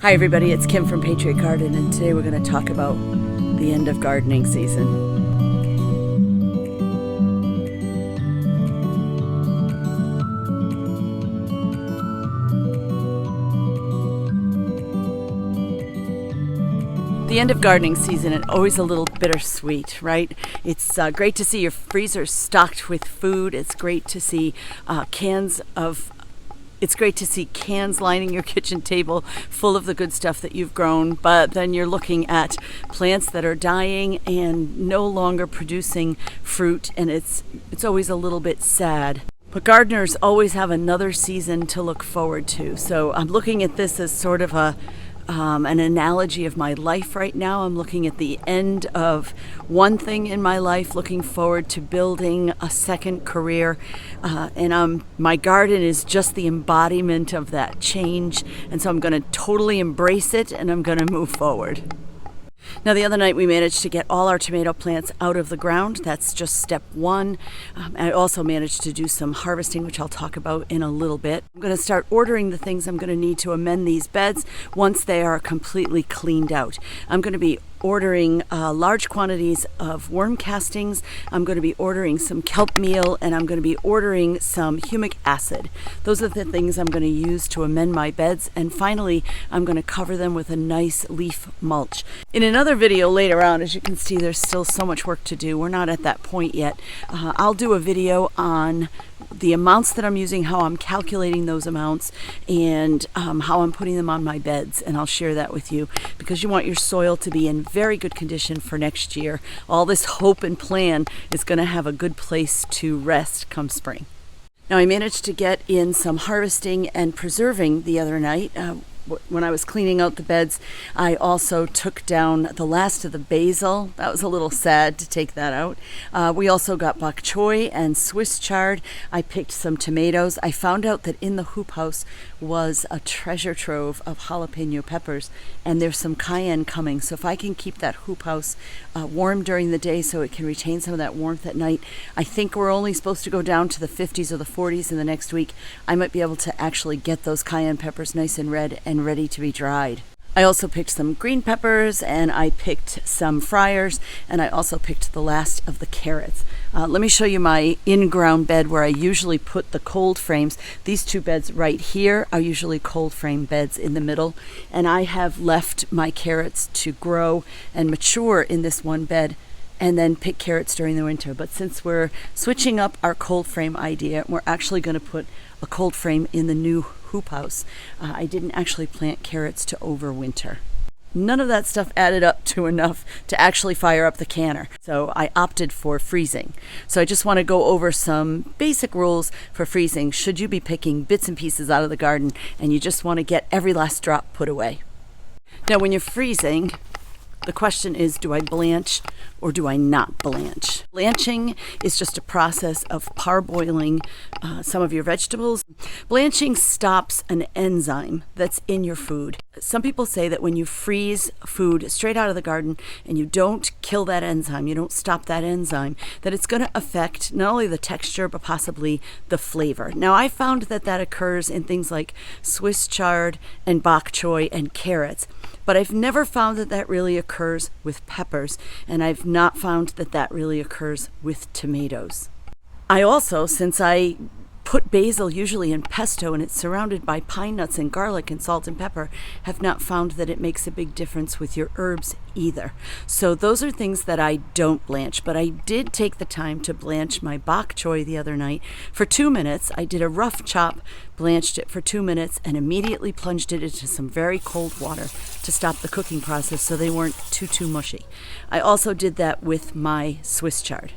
Hi everybody, it's Kim from Patriot Garden, and today we're going to talk about the end of gardening season. The end of gardening season is always a little bittersweet, right? It's great to see your freezer stocked with food. It's great to see cans lining your kitchen table full of the good stuff that you've grown, but then you're looking at plants that are dying and no longer producing fruit, and it's always a little bit sad. But gardeners always have another season to look forward to. So I'm looking at this as sort of an analogy of my life right now. I'm looking at the end of one thing in my life, looking forward to building a second career, and my garden is just the embodiment of that change, and so I'm going to totally embrace it and I'm going to move forward. Now, the other night we managed to get all our tomato plants out of the ground. That's just step one. I also managed to do some harvesting, which I'll talk about in a little bit. I'm going to start ordering the things I'm going to need to amend these beds once they are completely cleaned out. I'm going to be ordering large quantities of worm castings. I'm going to be ordering some kelp meal, and I'm going to be ordering some humic acid. Those are the things I'm going to use to amend my beds, and finally I'm going to cover them with a nice leaf mulch. In another video later on, as you can see, there's still so much work to do. We're not at that point yet. I'll do a video on the amounts that I'm using, how I'm calculating those amounts, and how I'm putting them on my beds, and I'll share that with you because you want your soil to be in very good condition for next year. All this hope and plan is going to have a good place to rest come spring. Now, I managed to get in some harvesting and preserving the other night. When I was cleaning out the beds, I also took down the last of the basil. That was a little sad to take that out. We also got bok choy and Swiss chard. I picked some tomatoes. I found out that in the hoop house was a treasure trove of jalapeno peppers, and there's some cayenne coming. So if I can keep that hoop house warm during the day so it can retain some of that warmth at night, I think we're only supposed to go down to the 50s or the 40s in the next week. I might be able to actually get those cayenne peppers nice and red and ready to be dried. I also picked some green peppers, and I picked some friars, and I also picked the last of the carrots. Let me show you my in-ground bed where I usually put the cold frames. These two beds right here are usually cold frame beds in the middle, and I have left my carrots to grow and mature in this one bed and then pick carrots during the winter. But since we're switching up our cold frame idea, we're actually going to put a cold frame in the new hoop house. I didn't actually plant carrots to overwinter. None of that stuff added up to enough to actually fire up the canner, so I opted for freezing. So I just want to go over some basic rules for freezing should you be picking bits and pieces out of the garden and you just want to get every last drop put away. Now, when you're freezing, the question is, do I blanch or do I not blanch? Blanching is just a process of parboiling some of your vegetables. Blanching stops an enzyme that's in your food. Some people say that when you freeze food straight out of the garden and you don't kill that enzyme, you don't stop that enzyme, that it's going to affect not only the texture but possibly the flavor. Now, I found that occurs in things like Swiss chard and bok choy and carrots, but I've never found that really occurs with peppers, and I've not found that really occurs with tomatoes. I also, since I put basil usually in pesto and it's surrounded by pine nuts and garlic and salt and pepper, have not found that it makes a big difference with your herbs either. So those are things that I don't blanch, but I did take the time to blanch my bok choy the other night for 2 minutes. I did a rough chop, blanched it for 2 minutes, and immediately plunged it into some very cold water to stop the cooking process so they weren't too mushy. I also did that with my Swiss chard.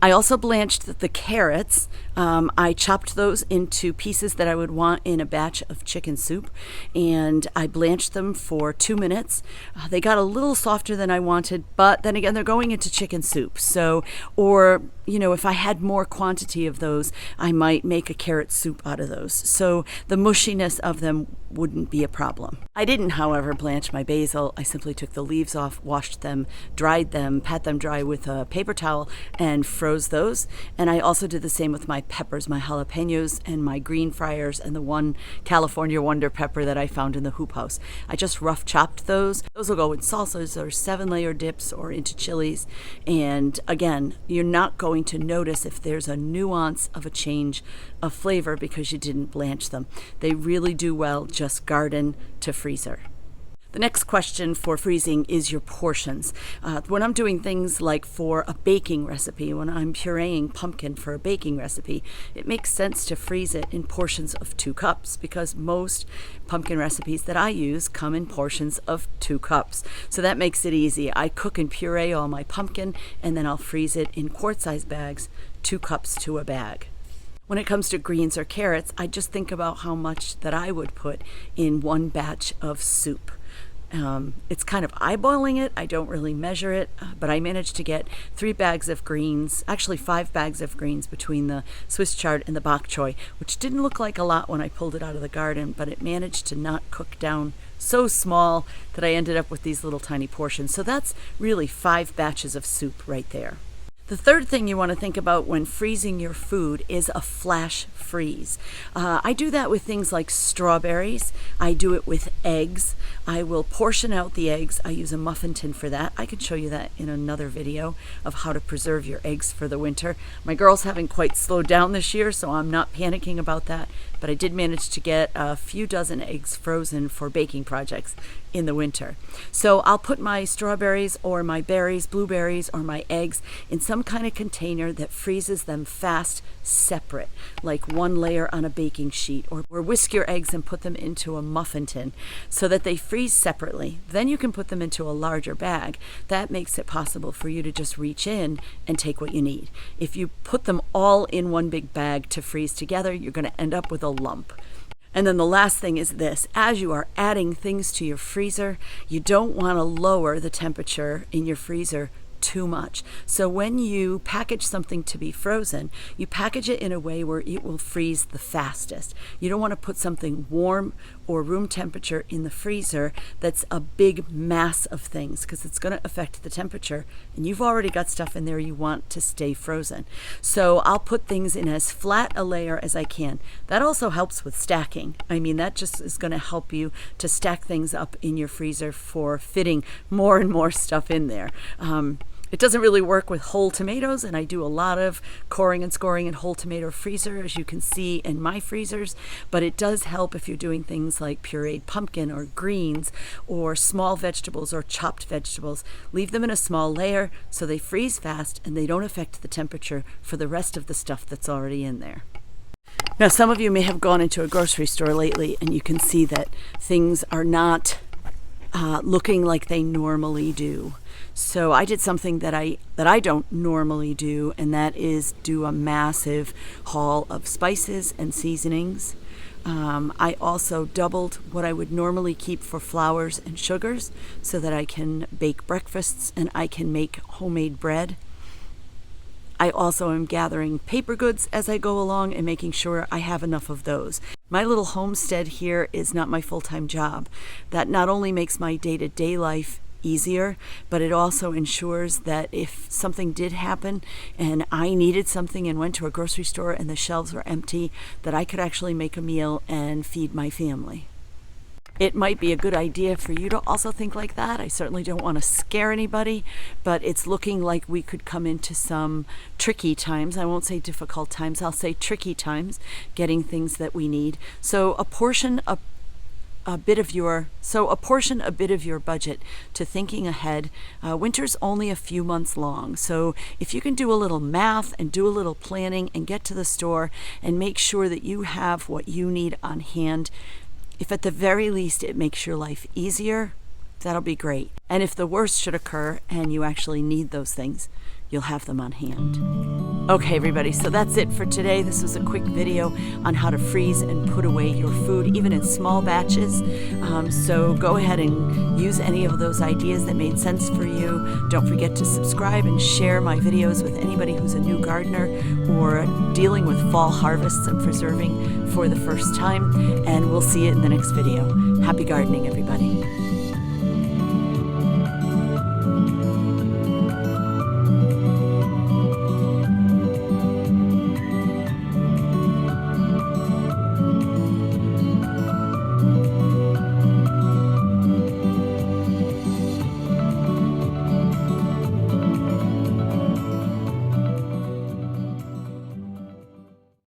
I also blanched the carrots. I chopped those into pieces that I would want in a batch of chicken soup, and I blanched them for 2 minutes. They got a little softer than I wanted, but then again, they're going into chicken soup. So, or if I had more quantity of those, I might make a carrot soup out of those. So the mushiness of them wouldn't be a problem. I didn't, however, blanch my basil. I simply took the leaves off, washed them, dried them, pat them dry with a paper towel, and froze those. And I also did the same with my peppers, my jalapenos and my green friars, and the one California Wonder pepper that I found in the hoop house. I just rough chopped those. Those will go in salsas or 7-layer dips or into chilies. And again, you're not going to notice if there's a nuance of a change of flavor because you didn't blanch them. They really do well just garden to freezer. The next question for freezing is your portions. When I'm doing things like for a baking recipe, when I'm pureeing pumpkin for a baking recipe, it makes sense to freeze it in portions of 2 cups because most pumpkin recipes that I use come in portions of 2 cups. So that makes it easy. I cook and puree all my pumpkin and then I'll freeze it in quart-size bags, 2 cups to a bag. When it comes to greens or carrots, I just think about how much that I would put in one batch of soup. It's kind of eyeballing it. I don't really measure it, but I managed to get 3 bags of greens, actually 5 bags of greens between the Swiss chard and the bok choy, which didn't look like a lot when I pulled it out of the garden, but it managed to not cook down so small that I ended up with these little tiny portions. So that's really 5 batches of soup right there. The third thing you want to think about when freezing your food is a flash freeze. I do that with things like strawberries. I do it with eggs. I will portion out the eggs. I use a muffin tin for that. I can show you that in another video of how to preserve your eggs for the winter. My girls haven't quite slowed down this year, so I'm not panicking about that, but I did manage to get a few dozen eggs frozen for baking projects in the winter. So I'll put my strawberries or my berries, blueberries, or my eggs in some kind of container that freezes them fast, separate, like 1 layer on a baking sheet, or whisk your eggs and put them into a muffin tin so that they freeze separately. Then you can put them into a larger bag. That makes it possible for you to just reach in and take what you need. If you put them all in one big bag to freeze together, you're going to end up with a lump. And then the last thing is this: as you are adding things to your freezer, you don't want to lower the temperature in your freezer too much. So when you package something to be frozen, you package it in a way where it will freeze the fastest. You don't want to put something warm or room temperature in the freezer that's a big mass of things, because it's going to affect the temperature, and you've already got stuff in there you want to stay frozen. So I'll put things in as flat a layer as I can. That also helps with stacking. I mean, that just is going to help you to stack things up in your freezer for fitting more and more stuff in there. It doesn't really work with whole tomatoes, and I do a lot of coring and scoring in whole tomato freezer, as you can see in my freezers, but it does help if you're doing things like pureed pumpkin or greens or small vegetables or chopped vegetables. Leave them in a small layer so they freeze fast and they don't affect the temperature for the rest of the stuff that's already in there. Now, some of you may have gone into a grocery store lately and you can see that things are not looking like they normally do. So I did something that I don't normally do, and that is do a massive haul of spices and seasonings. I also doubled what I would normally keep for flours and sugars so that I can bake breakfasts and I can make homemade bread. I also am gathering paper goods as I go along and making sure I have enough of those. My little homestead here is not my full-time job. That not only makes my day-to-day life easier, but it also ensures that if something did happen and I needed something and went to a grocery store and the shelves were empty, that I could actually make a meal and feed my family. It might be a good idea for you to also think like that. I certainly don't want to scare anybody, but it's looking like we could come into some tricky times. I won't say difficult times, I'll say tricky times, getting things that we need. So apportion a bit of your budget to thinking ahead. Winter's only a few months long, so if you can do a little math and do a little planning and get to the store and make sure that you have what you need on hand, if at the very least it makes your life easier, that'll be great. And if the worst should occur and you actually need those things, you'll have them on hand. Okay, everybody, so that's it for today. This was a quick video on how to freeze and put away your food, even in small batches. So go ahead and use any of those ideas that made sense for you. Don't forget to subscribe and share my videos with anybody who's a new gardener or dealing with fall harvests and preserving for the first time. And we'll see you in the next video. Happy gardening, everybody.